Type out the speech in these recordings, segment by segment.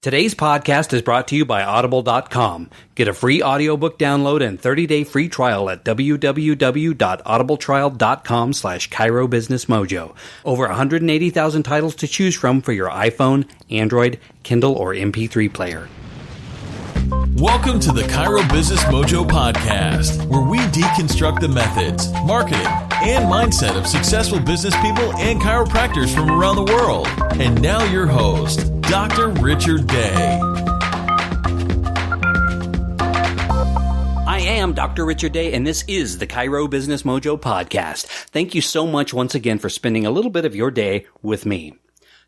Today's podcast is brought to you by Audible.com. Get a free audiobook download and 30-day free trial at www.audibletrial.com/ChiroBusinessMojo. Over 180,000 titles to choose from for your iPhone, Android, Kindle, or MP3 player. Welcome to the Chiro Business Mojo podcast, where we deconstruct the methods, marketing, and mindset of successful business people and chiropractors from around the world. And now your host, Dr. Richard Day. I am Dr. Richard Day, and this is the Chiro Business Mojo podcast. Thank you so much once again for spending a little bit of your day with me.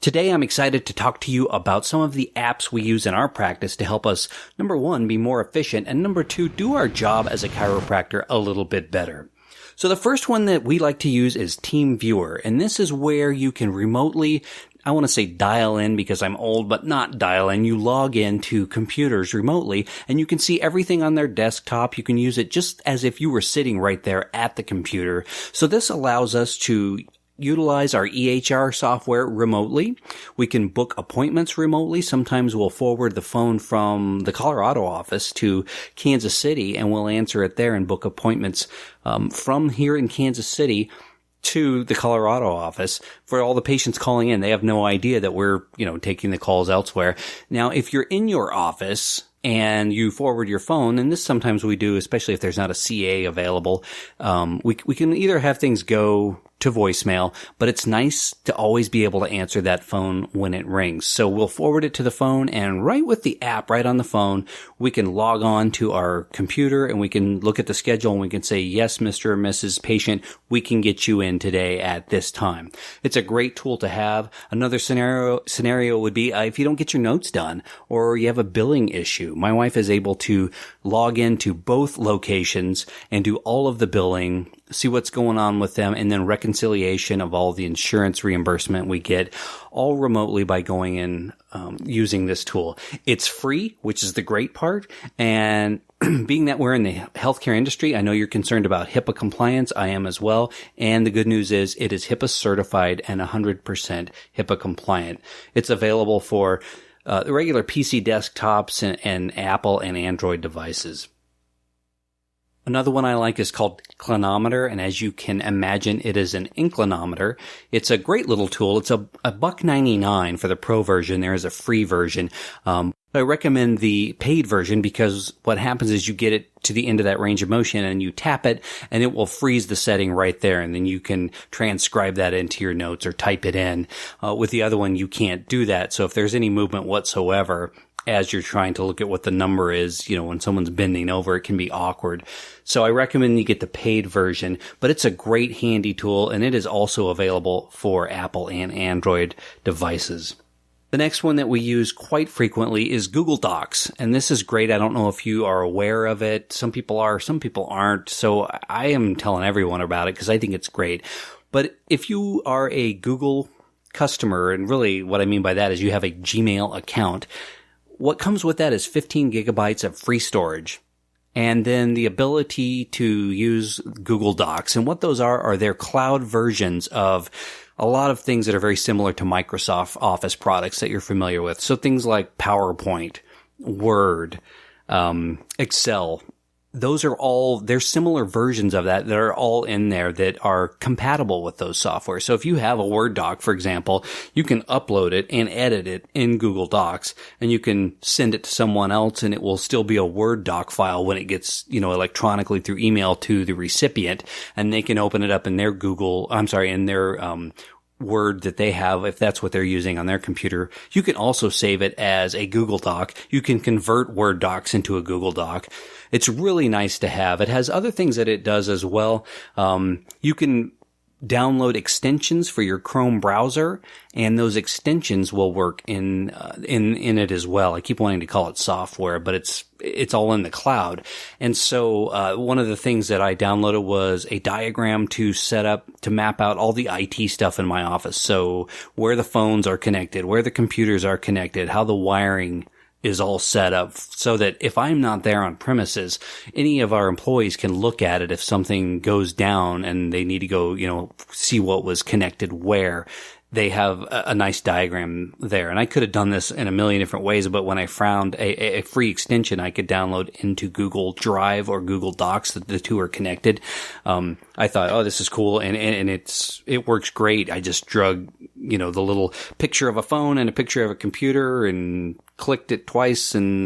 Today, I'm excited to talk to you about some of the apps we use in our practice to help us, number one, be more efficient, and number two, do our job as a chiropractor a little bit better. So the first one that we like to use is Teamviewer, and this is where you can remotely, I want to say dial in because I'm old, but not dial in. You log in to computers remotely, and you can see everything on their desktop. You can use it just as if you were sitting right there at the computer. So this allows us to utilize our EHR software remotely. We can book appointments remotely. Sometimes we'll forward the phone from the Colorado office to Kansas City, and we'll answer it there and book appointments from here in Kansas City to the Colorado office. For all the patients calling in, they have no idea that we're, taking the calls elsewhere. Now, if you're in your office and you forward your phone, and this sometimes we do, especially if there's not a CA available, we can either have things go to voicemail, but it's nice to always be able to answer that phone when it rings. So we'll forward it to the phone, and right with the app, right on the phone, we can log on to our computer and we can look at the schedule and we can say, yes, Mr. or Mrs. Patient, we can get you in today at this time. It's a great tool to have. Another scenario would be if you don't get your notes done or you have a billing issue. My wife is able to log into both locations and do all of the billing, see what's going on with them, and then reconciliation of all the insurance reimbursement we get, all remotely by going in using this tool. It's free, which is the great part, and being that we're in the healthcare industry, I know you're concerned about HIPAA compliance. I am as well, and the good news is it is HIPAA certified and 100% HIPAA compliant. It's available for the regular PC desktops and Apple and Android devices. Another one I like is called Clinometer, and as you can imagine, it is an inclinometer. It's a great little tool. It's a $1.99 for the pro version. There is a free version. I recommend the paid version because what happens is you get it to the end of that range of motion and you tap it and it will freeze the setting right there, and then you can transcribe that into your notes or type it in. With the other one, you can't do that. So if there's any movement whatsoever as you're trying to look at what the number is, when someone's bending over, it can be awkward. So I recommend you get the paid version, but it's a great handy tool, and it is also available for Apple and Android devices. The next one that we use quite frequently is Google Docs, and this is great. I don't know if you are aware of it. Some people are, some people aren't. So I am telling everyone about it because I think it's great. But if you are a Google customer, and really what I mean by that is you have a Gmail account, what comes with that is 15 gigabytes of free storage, and then the ability to use Google Docs. And what those are their cloud versions of a lot of things that are very similar to Microsoft Office products that you're familiar with. So things like PowerPoint, Word, Excel. Those are all, there's similar versions of that are all in there that are compatible with those software. So if you have a Word doc, for example, you can upload it and edit it in Google Docs, and you can send it to someone else, and it will still be a Word doc file when it gets, electronically through email to the recipient, and they can open it up in their in their Word that they have, if that's what they're using on their computer. You can also save it as a Google Doc. You can convert Word docs into a Google Doc. It's really nice to have. It has other things that it does as well. You can download extensions for your Chrome browser, and those extensions will work in it as well. I keep wanting to call it software, but it's all in the cloud. And so one of the things that I downloaded was a diagram to set up to map out all the IT stuff in my office. So where the phones are connected, where the computers are connected, how the wiring is all set up so that if I'm not there on premises, any of our employees can look at it if something goes down and they need to go, see what was connected where. they have a nice diagram there. And I could have done this in a million different ways, but when I found a free extension I could download into Google Drive or Google Docs, that the two are connected, I thought, oh, this is cool. And it works great. I just drug, the little picture of a phone and a picture of a computer and clicked it twice, and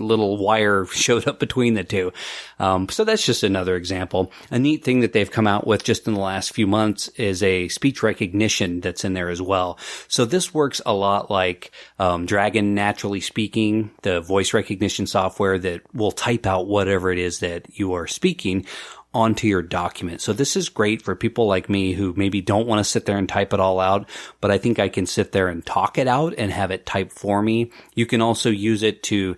little wire showed up between the two. So that's just another example. A neat thing that they've come out with just in the last few months is a speech recognition that's in there as well. So this works a lot like Dragon Naturally Speaking, the voice recognition software that will type out whatever it is that you are speaking onto your document. So this is great for people like me who maybe don't want to sit there and type it all out, but I think I can sit there and talk it out and have it type for me. You can also use it to,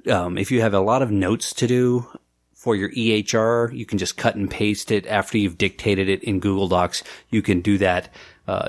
if you have a lot of notes to do for your EHR, you can just cut and paste it after you've dictated it in Google Docs. You can do that.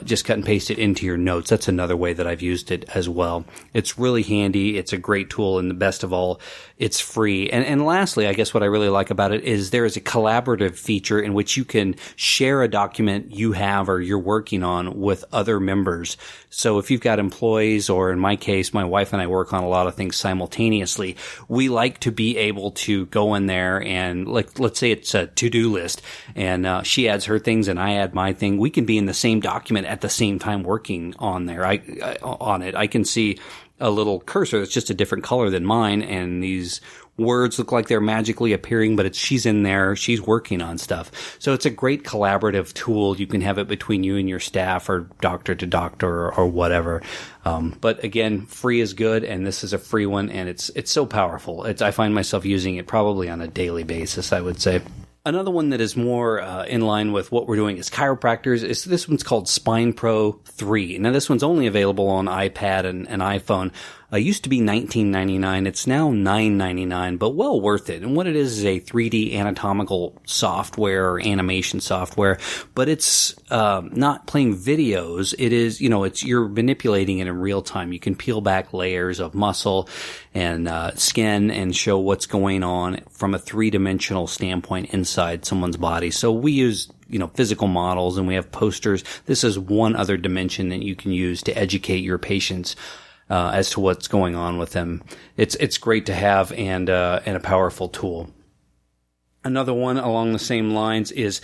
Just cut and paste it into your notes. That's another way that I've used it as well. It's really handy. It's a great tool, and the best of all, it's free. And lastly, I guess what I really like about it is there is a collaborative feature in which you can share a document you have or you're working on with other members. So if you've got employees, or in my case, my wife and I work on a lot of things simultaneously, we like to be able to go in there and, like, let's say it's a to-do list, and she adds her things and I add my thing. We can be in the same document at the same time working on there. I can see a little cursor that's just a different color than mine, and these words look like they're magically appearing, but she's in there, she's working on stuff. So it's a great collaborative tool. You can have it between you and your staff, or doctor to doctor, or whatever. But again, free is good, and this is a free one, and it's so powerful. I find myself using it probably on a daily basis, I would say. Another one that is more in line with what we're doing as chiropractors is this one's called Spine Pro 3. Now, this one's only available on iPad and iPhone. Used to be $19.99. It's now $9.99, but well worth it. And what it is a 3D anatomical software or animation software, but it's not playing videos. It is, you're manipulating it in real time. You can peel back layers of muscle and skin and show what's going on from a three-dimensional standpoint inside someone's body. So we use physical models, and we have posters. This is one other dimension that you can use to educate your patients as to what's going on with them. It's great to have, and a powerful tool. Another one along the same lines is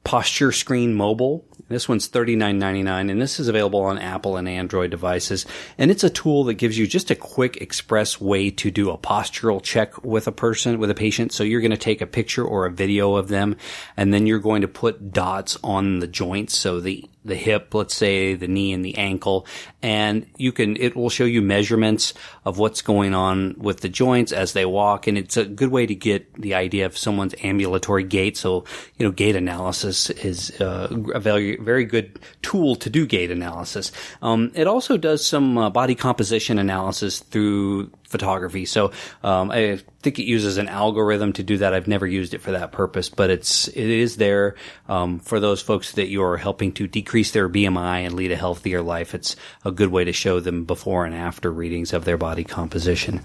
Posture Screen Mobile. This one's $39.99, and this is available on Apple and Android devices. And it's a tool that gives you just a quick, express way to do a postural check with a patient. So you're going to take a picture or a video of them, and then you're going to put dots on the joints. So the hip, let's say the knee and the ankle, and it will show you measurements of what's going on with the joints as they walk. And it's a good way to get the idea of someone's ambulatory gait. So, gait analysis is a very, very good tool to do gait analysis. It also does some body composition analysis through photography. So I think it uses an algorithm to do that. I've never used it for that purpose, but it is there for those folks that you're helping to decrease their BMI and lead a healthier life. It's a good way to show them before and after readings of their body composition.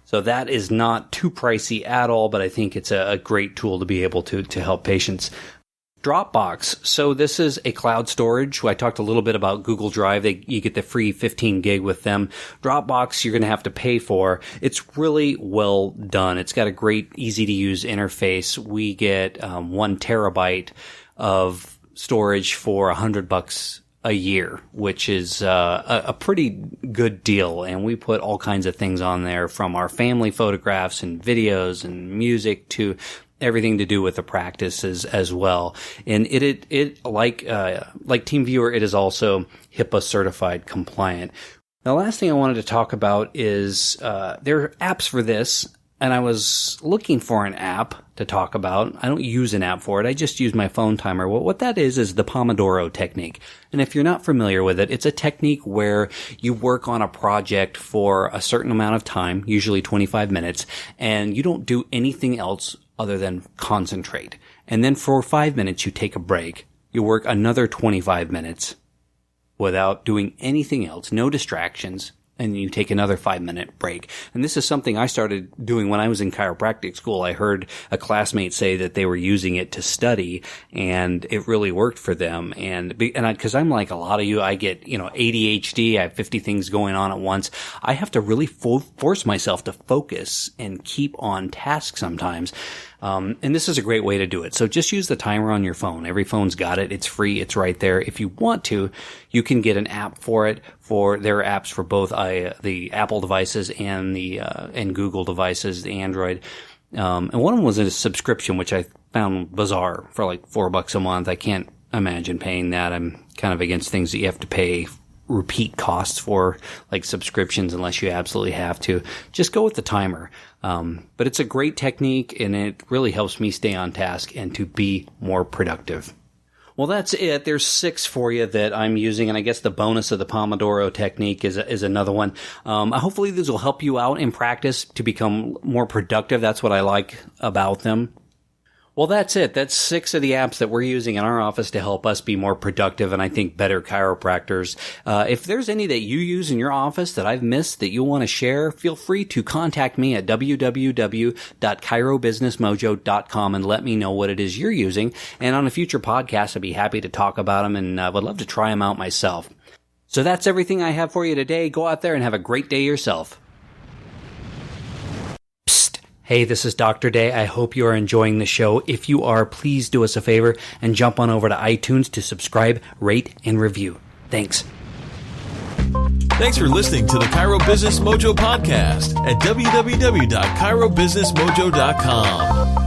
So that is not too pricey at all, but I think it's a great tool to be able to help patients. Dropbox. So this is a cloud storage. I talked a little bit about Google Drive. You get the free 15 gig with them. Dropbox, you're going to have to pay for. It's really well done. It's got a great, easy to use interface. We get 1 terabyte of storage for $100 a year, which is a pretty good deal. And we put all kinds of things on there, from our family photographs and videos and music to everything to do with the practices as well. And it like Teamviewer, it is also HIPAA certified compliant. The last thing I wanted to talk about is there are apps for this, and I was looking for an app to talk about. I don't use an app for it. I just use my phone timer. What that is the Pomodoro technique. And if you're not familiar with it, it's a technique where you work on a project for a certain amount of time, usually 25 minutes, and you don't do anything else other than concentrate. And then for 5 minutes, you take a break. You work another 25 minutes without doing anything else, no distractions. and you take another 5-minute break. And this is something I started doing when I was in chiropractic school. I heard a classmate say that they were using it to study, and it really worked for them. And because I'm like a lot of you, I get, ADHD. I have 50 things going on at once. I have to really force myself to focus and keep on task sometimes. And this is a great way to do it. So just use the timer on your phone. Every phone's got it. It's free. It's right there. If you want to, you can get an app for it. There are apps for both the Apple devices and and Google devices, the Android. And one of them was a subscription, which I found bizarre, for like $4 a month. I can't imagine paying that. I'm kind of against things that you have to pay repeat costs for, like subscriptions, unless you absolutely have to. Just go with the timer. But it's a great technique, and it really helps me stay on task and to be more productive. Well, that's it. There's 6 for you that I'm using, and I guess the bonus of the Pomodoro technique is another one. Hopefully these will help you out in practice to become more productive. That's what I like about them. Well, that's it. That's 6 of the apps that we're using in our office to help us be more productive and I think better chiropractors. If there's any that you use in your office that I've missed that you want to share, feel free to contact me at www.chirobusinessmojo.com and let me know what it is you're using. And on a future podcast, I'd be happy to talk about them, and would love to try them out myself. So that's everything I have for you today. Go out there and have a great day yourself. Hey, this is Dr. Day. I hope you are enjoying the show. If you are, please do us a favor and jump on over to iTunes to subscribe, rate, and review. Thanks. Thanks for listening to the Chiro Business Mojo podcast at www.chirobusinessmojo.com.